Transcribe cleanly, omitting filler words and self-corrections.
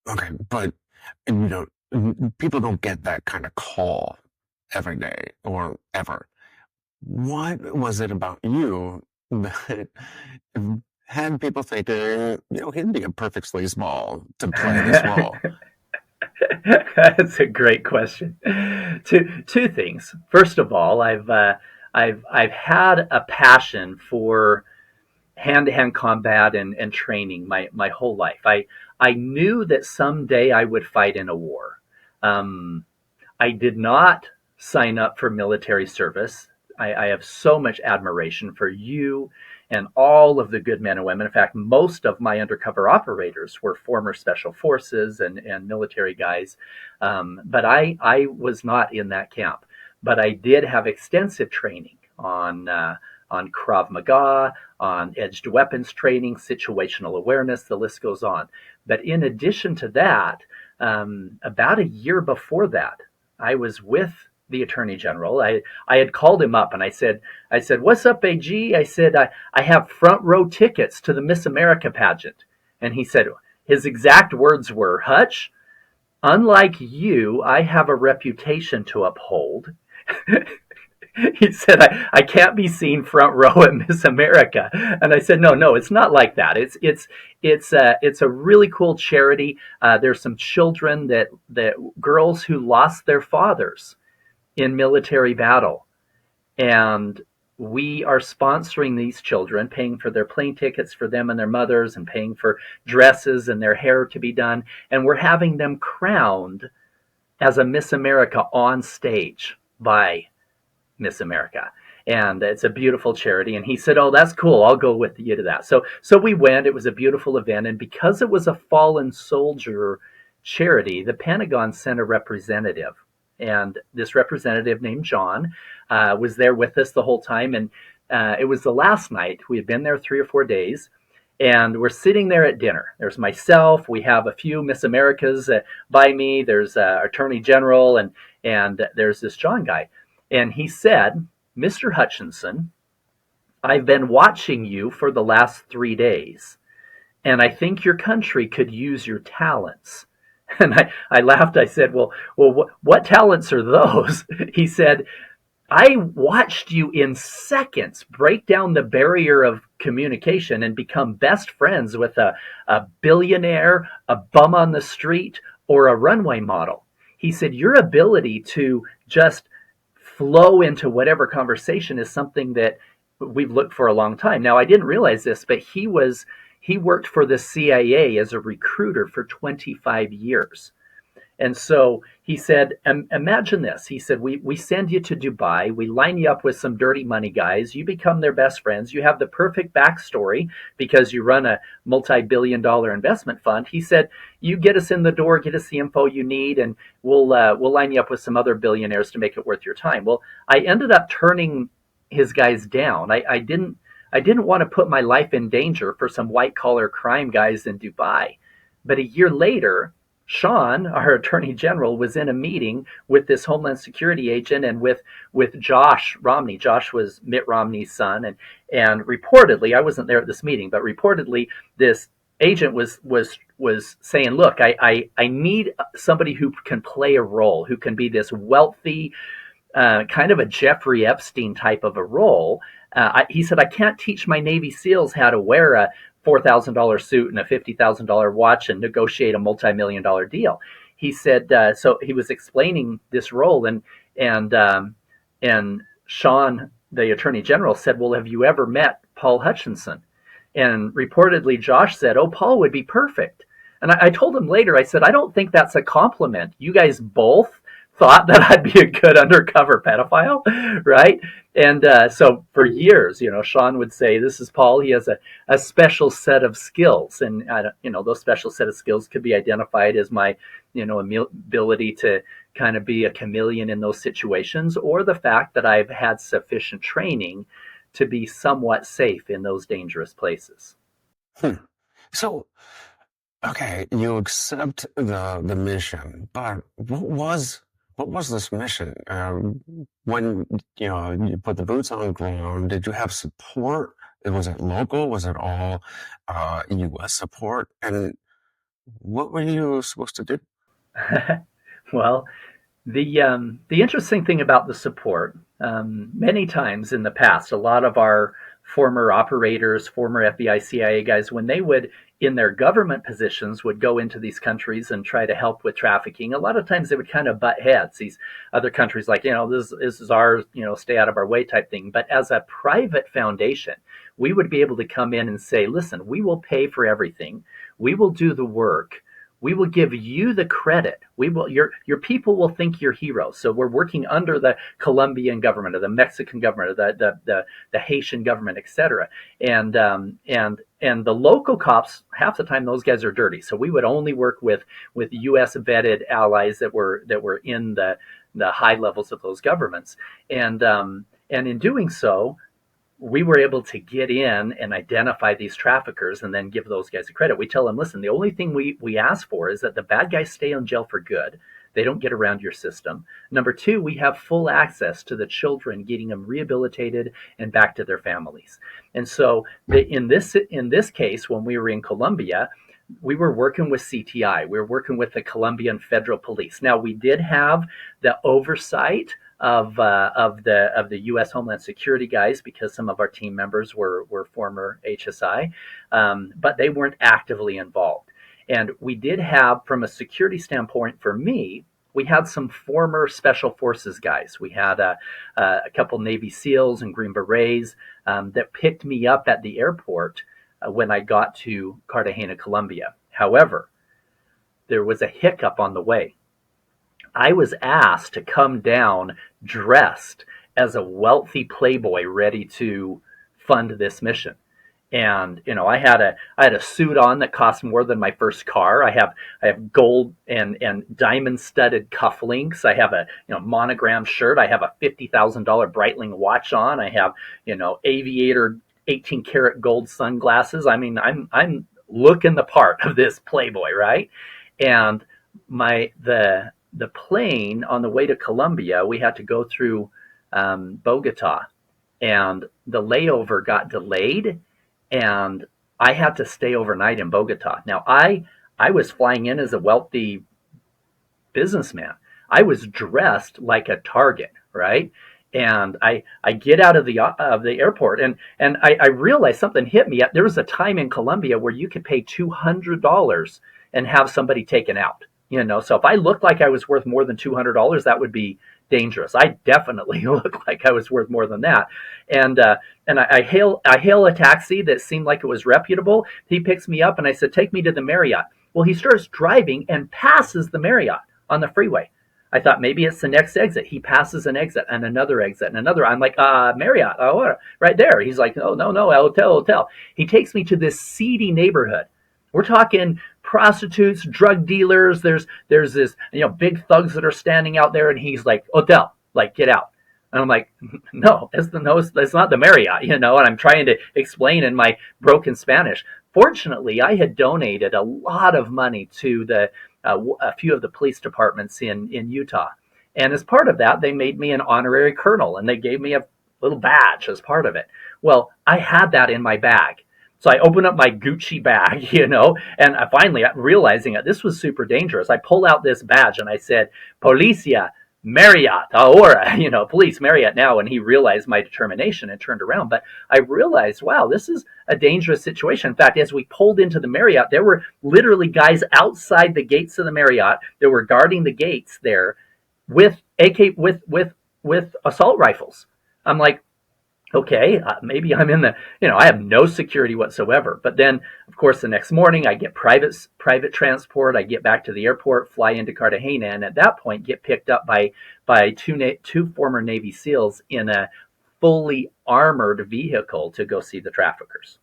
Okay, but you know, people don't get that kind of call every day or ever. What was it about you that had people thinking, he'd be a perfect sleazeball to play this role? That's a great question. Two things. First of all, I've had a passion for hand to hand combat and training my whole life. I knew that someday I would fight in a war. Um, I did not sign up for military service. I have so much admiration for you and all of the good men and women. In fact, most of my undercover operators were former special forces and military guys. But I was not in that camp. But I did have extensive training on Krav Maga, on edged weapons training, situational awareness, the list goes on. But in addition to that, about a year before that, I was with the Attorney General. I had called him up and I said, what's up, AG? I said, I have front row tickets to the Miss America pageant. And he said, his exact words were, Hutch, unlike you, I have a reputation to uphold. He said, I can't be seen front row at Miss America. And I said, no, it's not like that. It's a really cool charity. There's some children that girls who lost their fathers in military battle. And we are sponsoring these children, paying for their plane tickets for them and their mothers, and paying for dresses and their hair to be done. And we're having them crowned as a Miss America on stage by Miss America. And it's a beautiful charity. And he said, oh, that's cool. I'll go with you to that. So we went. It was a beautiful event. And because it was a fallen soldier charity, the Pentagon sent a representative. And this representative named John was there with us the whole time. And it was the last night. We had been there 3 or 4 days. And we're sitting there at dinner. There's myself. We have a few Miss Americas by me. There's Attorney General, and there's this John guy. And he said, Mr. Hutchinson, I've been watching you for the last 3 days, and I think your country could use your talents. And I laughed. I said, well, what talents are those? He said, I watched you in seconds break down the barrier of communication and become best friends with a billionaire, a bum on the street, or a runway model. He said, your ability to just flow into whatever conversation is something that we've looked for a long time. Now, I didn't realize this, but he worked for the CIA as a recruiter for 25 years. And so he said, imagine this. He said, we send you to Dubai. We line you up with some dirty money guys. You become their best friends. You have the perfect backstory because you run a multi-billion-dollar investment fund. He said, you get us in the door, get us the info you need, and we'll line you up with some other billionaires to make it worth your time. Well, I ended up turning his guys down. I didn't want to put my life in danger for some white collar crime guys in Dubai. But a year later, Sean, our attorney general, was in a meeting with this Homeland Security agent and with Josh Romney. Josh was Mitt Romney's son, and reportedly, I wasn't there at this meeting, but reportedly, this agent was saying, "Look, I need somebody who can play a role, who can be this wealthy, kind of a Jeffrey Epstein type of a role." He said, "I can't teach my Navy SEALs how to wear a $4,000 suit and a $50,000 watch and negotiate a multi-million-dollar deal." He said, so he was explaining this role, and Sean, the Attorney General, said, "Well, have you ever met Paul Hutchinson?" And reportedly, Josh said, "Oh, Paul would be perfect." And I told him later, I said, "I don't think that's a compliment. You guys both thought that I'd be a good undercover pedophile, right?" And so for years, Sean would say, "This is Paul. He has a special set of skills." And, those special set of skills could be identified as my, ability to kind of be a chameleon in those situations, or the fact that I've had sufficient training to be somewhat safe in those dangerous places. Hmm. So, okay, you accept the mission, but what was this mission? When you put the boots on the ground, did you have support? Was it local? Was it all U.S. support? And What were you supposed to do? Well, the interesting thing about the support, many times in the past, a lot of our former operators, former FBI, CIA guys, when they would in their government positions would go into these countries and try to help with trafficking. A lot of times they would kind of butt heads. These other countries, like, this is ours, stay out of our way type thing. But as a private foundation, we would be able to come in and say, listen, we will pay for everything. We will do the work. We will give you the credit. We will your people will think you're heroes. So we're working under the Colombian government or the Mexican government or the Haitian government, etc. And the local cops, half the time those guys are dirty. So we would only work with U.S. vetted allies that were in the high levels of those governments. And in doing so, we were able to get in and identify these traffickers and then give those guys the credit. We tell them, listen, the only thing we ask for is that the bad guys stay in jail for good. They don't get around your system. Number two, we have full access to the children, getting them rehabilitated and back to their families. And so in this case, when we were in Colombia, we were working with CTI. We were working with the Colombian Federal Police. Now, we did have the oversight of the U.S. Homeland Security guys, because some of our team members were former HSI, but they weren't actively involved. And we did have, from a security standpoint, for me, we had some former Special Forces guys. We had a couple Navy SEALs and Green Berets that picked me up at the airport when I got to Cartagena, Colombia. However, there was a hiccup on the way. I was asked to come down dressed as a wealthy playboy ready to fund this mission. And I had a suit on that cost more than my first car. I have gold and diamond studded cufflinks. I have a monogram shirt. I have a $50,000 Breitling watch on. I have aviator 18 karat gold sunglasses. I mean, I'm looking the part of this playboy, right? And the plane on the way to Colombia, we had to go through Bogota, and the layover got delayed, and I had to stay overnight in Bogota. Now, I was flying in as a wealthy businessman. I was dressed like a target, right? And I get out of the airport, and I realized something hit me. There was a time in Colombia where you could pay $200 and have somebody taken out. So if I looked like I was worth more than $200, that would be dangerous. I definitely looked like I was worth more than that. And I hail a taxi that seemed like it was reputable. He picks me up, and I said, "Take me to the Marriott." Well, he starts driving and passes the Marriott on the freeway. I thought maybe it's the next exit. He passes an exit and another exit and another. I'm like, Marriott, right there. He's like, no, no, no, hotel. He takes me to this seedy neighborhood. We're talking prostitutes, drug dealers. There's this big thugs that are standing out there, and he's like, hotel, like, get out. And I'm like, no, that's not the Marriott, And I'm trying to explain in my broken Spanish. Fortunately, I had donated a lot of money to a few of the police departments in Utah, and as part of that, they made me an honorary colonel, and they gave me a little badge as part of it. Well, I had that in my bag. So I open up my Gucci bag, and I finally, realizing that this was super dangerous, I pull out this badge and I said, Policia Marriott, ahora, police Marriott now. And he realized my determination and turned around. But I realized, wow, this is a dangerous situation. In fact, as we pulled into the Marriott, there were literally guys outside the gates of the Marriott that were guarding the gates there with with assault rifles. I'm like, okay, maybe I'm in I have no security whatsoever. But then, of course, the next morning I get private transport. I get back to the airport, fly into Cartagena, and at that point get picked up by two former Navy SEALs in a fully armored vehicle to go see the traffickers.